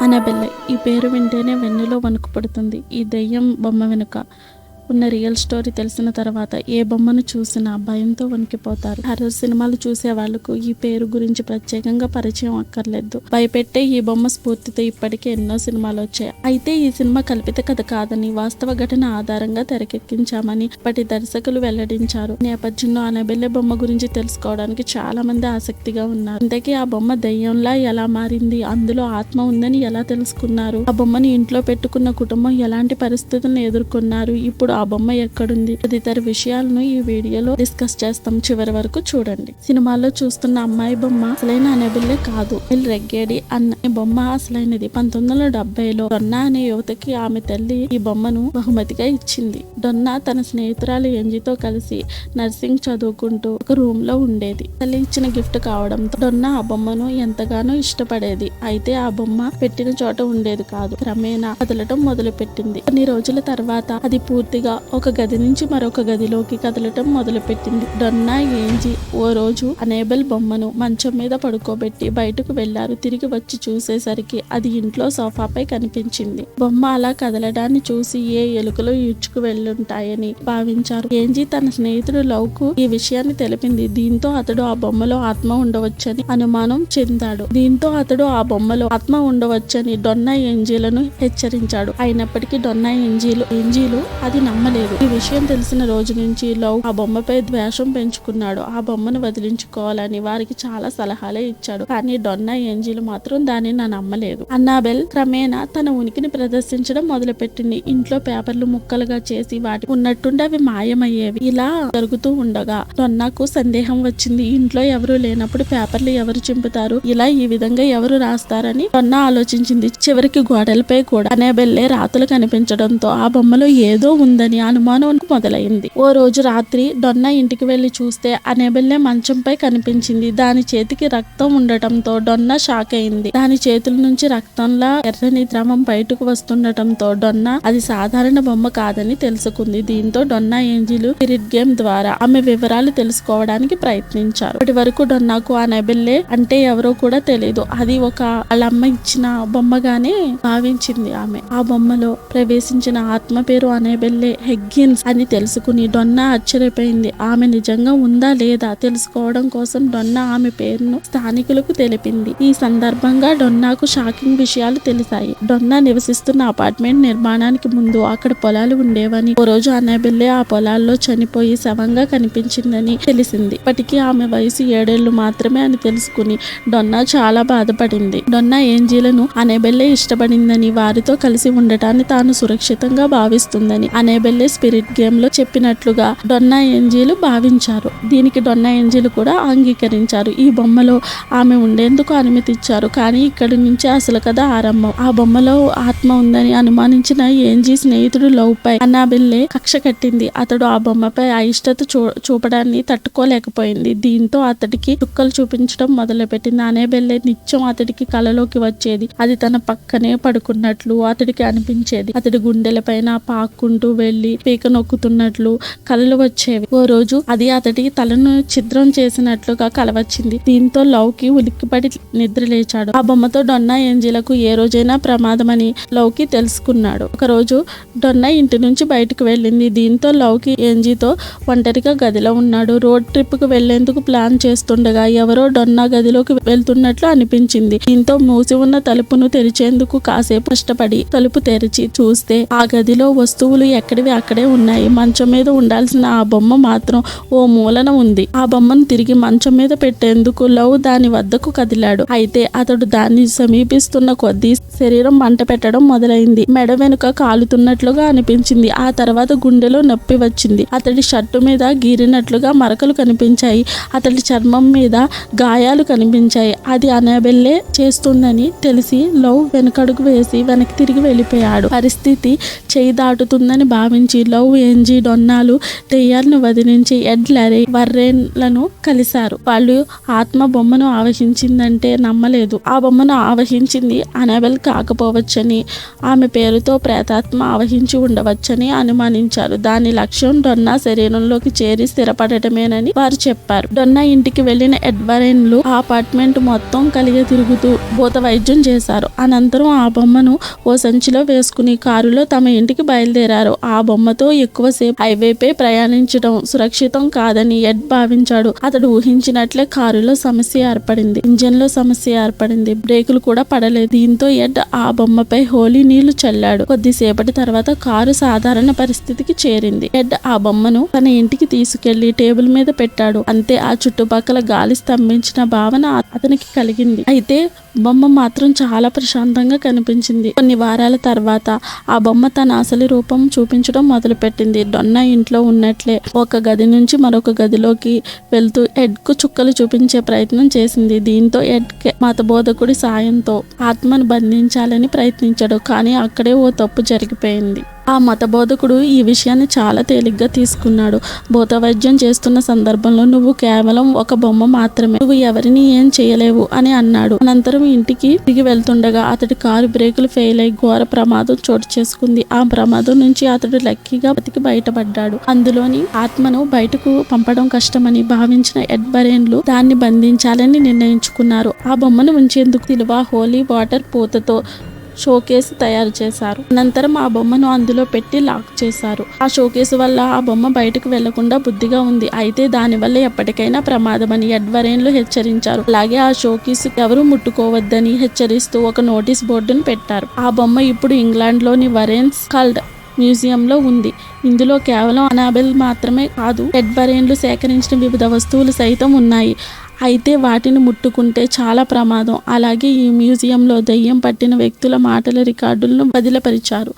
అనబెల్లె ఈ పేరు వింటేనే వెన్నులో వణుకు పుడుతుంది. ఈ దెయ్యం బొమ్మ వెనుక ఉన్న రియల్ స్టోరీ తెలిసిన తర్వాత ఏ బొమ్మను చూసినా భయంతో వణికిపోతారు. హర్రర్ సినిమాలు చూసే వాళ్లకు ఈ పేరు గురించి ప్రత్యేకంగా పరిచయం అక్కర్లేదు. భయపెట్టే ఈ బొమ్మ స్ఫూర్తితో ఇప్పటికే ఎన్నో సినిమాలు వచ్చాయి. అయితే ఈ సినిమా కల్పిత కథ కాదని, వాస్తవ ఘటన ఆధారంగా తెరకెక్కించామని ఇప్పటి దర్శకులు వెల్లడించారు. నేపథ్యంలో అనబెల్లె బొమ్మ గురించి తెలుసుకోవడానికి చాలా మంది ఆసక్తిగా ఉన్నారు. ఇంతకీ ఆ బొమ్మ దెయ్యంలా ఎలా మారింది, అందులో ఆత్మ ఉందని ఎలా తెలుసుకున్నారు, ఆ బొమ్మని ఇంట్లో పెట్టుకున్న కుటుంబం ఎలాంటి పరిస్థితులను ఎదుర్కొన్నారు, ఇప్పుడు ఆ బొమ్మ ఎక్కడుంది, తదితర విషయాలను ఈ వీడియోలో డిస్కస్ చేస్తాం. చివరి వరకు చూడండి. సినిమాల్లో చూస్తున్న అమ్మాయి బొమ్మ అసలైన అనబెల్లె కాదు. రెగ్గేడి అన్న బొమ్మ అసలైనది. 1970లో డొన్నా అనే యువతకి ఆమె తల్లి ఈ బొమ్మను బహుమతిగా ఇచ్చింది. డొన్నా తన స్నేహితురాలు ఎంజితో కలిసి నర్సింగ్ చదువుకుంటూ ఒక రూమ్ లో ఉండేది. తల్లి ఇచ్చిన గిఫ్ట్ కావడంతో డొన్నా ఆ బొమ్మను ఎంతగానో ఇష్టపడేది. అయితే ఆ బొమ్మ పెట్టిన చోట ఉండేది కాదు. క్రమేణా కదలటం మొదలు పెట్టింది. కొన్ని రోజుల తర్వాత అది పూర్తిగా ఒక గది నుంచి మరొక గదిలోకి కదలటం మొదలు పెట్టింది. డొన్నా ఏంజీ ఓ రోజు అనేబెల్ బొమ్మను మంచం మీద పడుకోబెట్టి బయటకు వెళ్లారు. తిరిగి వచ్చి చూసేసరికి అది ఇంట్లో సోఫాపై కనిపించింది. బొమ్మ అలా కదలడాన్ని చూసి ఏ ఎలుకలు ఈడ్చుకు వెళ్ళుంటాయని భావించారు. ఏంజీ తన స్నేహితుడు లవ్ కు ఈ విషయాన్ని తెలిపింది. దీంతో అతడు ఆ బొమ్మలో ఆత్మ ఉండవచ్చని అనుమానం చెందాడు. డొన్నా ఏంజీలను హెచ్చరించాడు. అయినప్పటికీ డొన్నా ఏంజీలు అది నమ్మలేదు. ఈ విషయం తెలిసిన రోజు నుంచి లవ్ ఆ బొమ్మపై ద్వేషం పెంచుకున్నాడు. ఆ బొమ్మను వదిలించుకోవాలని వారికి చాలా సలహాలే ఇచ్చాడు. కానీ డొన్నా ఏంజీలు మాత్రం దానిని నమ్మలేదు. అన్నాబెల్ క్రమేణా తన ఉనికిని ప్రదర్శించడం మొదలుపెట్టింది. ఇంట్లో పేపర్లు ముక్కలుగా చేసి వాటి ఉన్నట్టుండి అవి మాయమయ్యేవి. ఇలా జరుగుతూ ఉండగా డొన్నాకు సందేహం వచ్చింది. ఇంట్లో ఎవరు లేనప్పుడు పేపర్లు ఎవరు చింపుతారు, ఇలా ఈ విధంగా ఎవరు రాస్తారని డొన్నా ఆలోచించింది. చివరికి గోడలపై కూడా అనబెల్లే రాతలు కనిపించడంతో ఆ బొమ్మలో ఏదో ఉందని అనుమానం మొదలైంది. ఓ రోజు రాత్రి డొన్నా ఇంటికి వెళ్లి చూస్తే అనబెల్లే మంచంపై కనిపించింది. దాని చేతికి రక్తం ఉండటంతో డొన్నా షాక్ అయింది. దాని చేతుల నుంచి రక్తంలా ఎర్రని ద్రవం బయటకు వస్తుండటంతో డొన్నా అది సాధారణ బొమ్మ కాదని తెలుసుకుంది. దీంతో డొన్నా ఏంజీలు స్పిరిట్ గేమ్ ద్వారా ఆమె వివరాలు తెలుసుకోవడానికి ప్రయత్నించారు. ఇప్పటి వరకు డొన్నాకు అనబెల్లే అంటే ఎవరో కూడా తెలియదు. అది ఒక వాళ్ళమ్మ ఇచ్చిన బొమ్మగానే భావించింది ఆమె. ఆ బొమ్మలో ప్రవేశించిన ఆత్మ పేరు అనబెల్లే హెగ్గిన్స్ అని తెలుసుకుని డొన్నా ఆశ్చర్యపోయింది. ఆమె నిజంగా ఉందా లేదా తెలుసుకోవడం కోసం డొన్నా ఆమె పేరును స్థానికులకు తెలిపింది. ఈ సందర్భంగా డొన్నాకు షాకింగ్ విషయాలు తెలిసాయి. డొన్నా నివసిస్తున్న అపార్ట్మెంట్ నిర్మాణానికి ముందు అక్కడ పొలాలు ఉండేవని, ఓ రోజు అనబెల్లే ఆ పొలాల్లో చనిపోయి శవంగా కనిపించిందని తెలిసింది. ఇప్పటికీ ఆమె వయసు 7 ఏళ్లు మాత్రమే అని తెలుసుకుని డొన్నా చాలా బాధపడింది. డొన్నా ఏంజీలను అనబెల్లే ఇష్టపడిందని, వారితో కలిసి ఉండటాన్ని తాను సురక్షితంగా భావిస్తుందని అనబెల్లే స్పిరిట్ గేమ్ లో చెప్పినట్లుగా డొన్నా ఏంజీలు భావించారు. దీనికి డొన్నా ఏంజీలు కూడా అంగీకరించారు. ఈ బొమ్మలో ఆమె ఉండేందుకు అనుమతిచ్చారు. కానీ ఇక్కడి నుంచే అసలు కథ ఆరంభం. ఆ బొమ్మలో ఆత్మ ఉందని అనుమానించిన ఏంజీ స్నేహితుడు లవ్ పై అనబెల్లే కక్ష కట్టింది. అతడు ఆ బొమ్మపై అయిష్టత చూపడాన్ని తట్టుకోలేకపోయింది. దీంతో అతడికి చుక్కలు చూపించడం మొదలుపెట్టింది. అనబెల్లే నిత్యం అతడికి కలలోకి వచ్చేది. అది తన పక్కనే పడుకున్నట్లు అతడికి అనిపించేది. అతడి గుండెలపైన పాక్కుంటూ వెళ్లి పీక నొక్కుతున్నట్లు కలలు వచ్చేవి. ఓ రోజు అది అతడికి తలను ఛిద్రం చేసినట్లుగా కల వచ్చింది. దీంతో లవ్ కి ఉలిక్కిపడి నిద్ర లేచాడు. ఆ బొమ్మతో డొన్నా ఏంజీలకు ఏ రోజైనా ప్రమాదమని లవ్ కి తెలుసుకున్నాడు. ఒక రోజు డొన్నా ఇంటి నుంచి బయటకు వెళ్ళింది. దీంతో లవ్ కి ఏంజీతో ఒంటరిగా గదిలో ఉన్నాడు. రోడ్ ట్రిప్ కు వెళ్లేందుకు ప్లాన్ చేస్తుండగా ఎవరో డొన్నా గదిలోకి వెళ్తున్నట్లు అనిపించింది. దీంతో మూసి ఉన్న తలుపును తెరిచేందుకు కాసేపు కష్టపడి తలుపు తెరిచి చూస్తే ఆ గదిలో వస్తువులు ఎక్కడివి అక్కడే ఉన్నాయి. మంచం మీద ఉండాల్సిన ఆ బొమ్మ మాత్రం ఓ మూలన ఉంది. ఆ బొమ్మను తిరిగి మంచం మీద పెట్టేందుకు లవ్ దాని వద్దకు కదిలాడు. అయితే అతడు దాన్ని సమీపిస్తున్న కొద్దీ శరీరం మంట పెట్టడం మొదలైంది. మెడ వెనుక కాలుతున్నట్లుగా అనిపించింది. ఆ తర్వాత గుండెలో నొప్పి వచ్చింది. అతడి షర్టు మీద గీరినట్లుగా మరకలు కనిపించాయి. అతడి చర్మం మీద గాయాలు కనిపించాయి. అది అనబెల్లే చేస్తుందని తెలిసి లవ్ వెనకడుగు వేసి వెనక్కి తిరిగి వెళ్ళిపోయాడు. పరిస్థితి చేయి దాటుతుందని భావించి భావించి లవ్, ఏంజీ, డొన్నాలు దెయ్యాలను వదిలించి ఎడ్, లరీ, వర్రెన్లను కలిశారు. వాళ్ళు ఆత్మ బొమ్మను ఆవహించిందంటే నమ్మలేదు. ఆ బొమ్మను ఆవహించింది అనబెల్ కాకపోవచ్చని, ఆమె పేరుతో ప్రేతాత్మ ఆవహించి ఉండవచ్చని అనుమానించారు. దాని లక్ష్యం డొన్నా శరీరంలోకి చేరి స్థిరపడటమేనని వారు చెప్పారు. డొన్నా ఇంటికి వెళ్లిన ఎడ్వర్డెన్లు ఆ అపార్ట్మెంట్ మొత్తం కలిగి తిరుగుతూ భూత వైద్యం చేశారు. అనంతరం ఆ బొమ్మను ఓ సంచిలో వేసుకుని కారులో తమ ఇంటికి బయలుదేరారు. ఆ బొమ్మతో ఎక్కువసేపు హైవేపై ప్రయాణించడం సురక్షితం కాదని ఎడ్ భావించాడు. అతడు ఊహించినట్లే కారులో సమస్య ఏర్పడింది. ఇంజన్ లో సమస్య ఏర్పడింది. బ్రేకులు కూడా పడలేదు. దీంతో ఎడ్ ఆ బొమ్మపై హోలీ నీళ్లు చల్లాడు. కొద్దిసేపటి తర్వాత కారు సాధారణ పరిస్థితికి చేరింది. ఎడ్ ఆ బొమ్మను తన ఇంటికి తీసుకెళ్లి టేబుల్ మీద పెట్టాడు. అంతే, ఆ చుట్టుపక్కల గాలి స్తంభించిన భావన అతనికి కలిగింది. అయితే బొమ్మ మాత్రం చాలా ప్రశాంతంగా కనిపించింది. కొన్ని వారాల తర్వాత ఆ బొమ్మ తన అసలు రూపం చూపించడం మొదలుపెట్టింది. డొన్నా ఇంట్లో ఉన్నట్లే ఒక గది నుంచి మరొక గదిలోకి వెళ్తూ ఎడ్ కు చుక్కలు చూపించే ప్రయత్నం చేసింది. దీంతో ఎడ్ మత బోధకుడి సాయంతో ఆత్మను బంధించాలని ప్రయత్నించాడు. కానీ అక్కడే ఓ తప్పు జరిగిపోయింది. ఆ మత బోధకుడు ఈ విషయాన్ని చాలా తేలిగ్గా తీసుకున్నాడు. భూత వైద్యం చేస్తున్న సందర్భంలో నువ్వు కేవలం ఒక బొమ్మ మాత్రమే, నువ్వు ఎవరిని ఏం చేయలేవు అని అన్నాడు. అనంతరం ఇంటికి తిరిగి వెళ్తుండగా అతడి కారు బ్రేకులు ఫెయిల్ అయి ఘోర ప్రమాదం చోటు చేసుకుంది. ఆ ప్రమాదం నుంచి అతడు లక్కీగా బతికి బయటపడ్డాడు. అందులోని ఆత్మను బయటకు పంపడం కష్టమని భావించిన ఎడ్వర్డెన్లు దాన్ని బంధించాలని నిర్ణయించుకున్నారు. ఆ బొమ్మను ఉంచేందుకు సిల్వ, హోలీ వాటర్ పూతతో షోకేసు తయారు చేశారు. అనంతరం ఆ బొమ్మను అందులో పెట్టి లాక్ చేశారు. ఆ షోకేసు వల్ల ఆ బొమ్మ బయటకు వెళ్లకుండా బుద్ధిగా ఉంది. అయితే దానివల్ల ఎప్పటికైనా ప్రమాదమని ఎడ్వర్డెన్లు హెచ్చరించారు. అలాగే ఆ షోకేసు ఎవరూ ముట్టుకోవద్దని హెచ్చరిస్తూ ఒక నోటీస్ బోర్డును పెట్టారు. ఆ బొమ్మ ఇప్పుడు ఇంగ్లాండ్లోని వరెన్స్ కల్డ్ మ్యూజియంలో ఉంది. ఇందులో కేవలం అనబెల్ మాత్రమే కాదు, ఎడ్వర్డెన్లు సేకరించిన వివిధ వస్తువులు సైతం ఉన్నాయి. అయితే వాటిని ముట్టుకుంటే చాలా ప్రమాదం. అలాగే ఈ మ్యూజియంలో దెయ్యం పట్టిన వ్యక్తుల మాటల రికార్డులను బదిలపరిచారు.